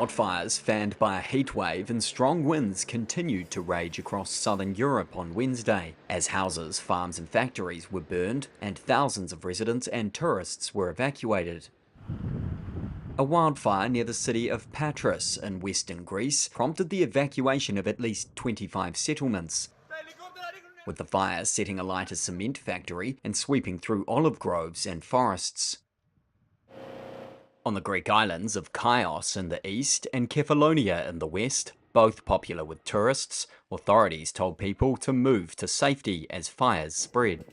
Wildfires fanned by a heatwave and strong winds continued to rage across southern Europe on Wednesday, as houses, farms and factories were burned and thousands of residents and tourists were evacuated. A wildfire near the city of Patras in western Greece prompted the evacuation of at least 25 settlements, with the fire setting alight a cement factory and sweeping through olive groves and forests. On the Greek islands of Chios in the east and Kefalonia in the west, both popular with tourists, authorities told people to move to safety as fires spread.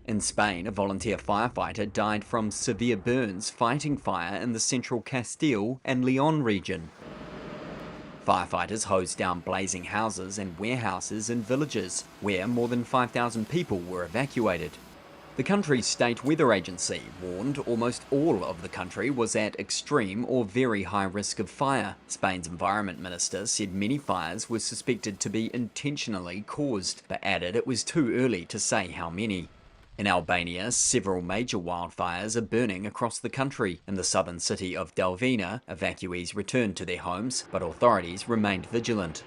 In Spain, a volunteer firefighter died from severe burns fighting fire in the central Castile and Leon region. Firefighters hosed down blazing houses and warehouses in villages, where more than 5,000 people were evacuated. The country's state weather agency warned almost all of the country was at extreme or very high risk of fire. Spain's environment minister said many fires were suspected to be intentionally caused, but added it was too early to say how many. In Albania, several major wildfires are burning across the country. In the southern city of Delvina, evacuees returned to their homes, but authorities remained vigilant.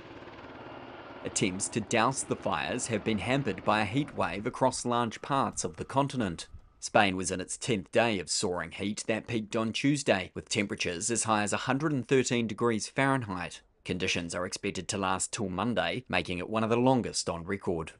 Attempts to douse the fires have been hampered by a heat wave across large parts of the continent. Spain was in its 10th day of soaring heat that peaked on Tuesday, with temperatures as high as 113 degrees Fahrenheit. Conditions are expected to last till Monday, making it one of the longest on record.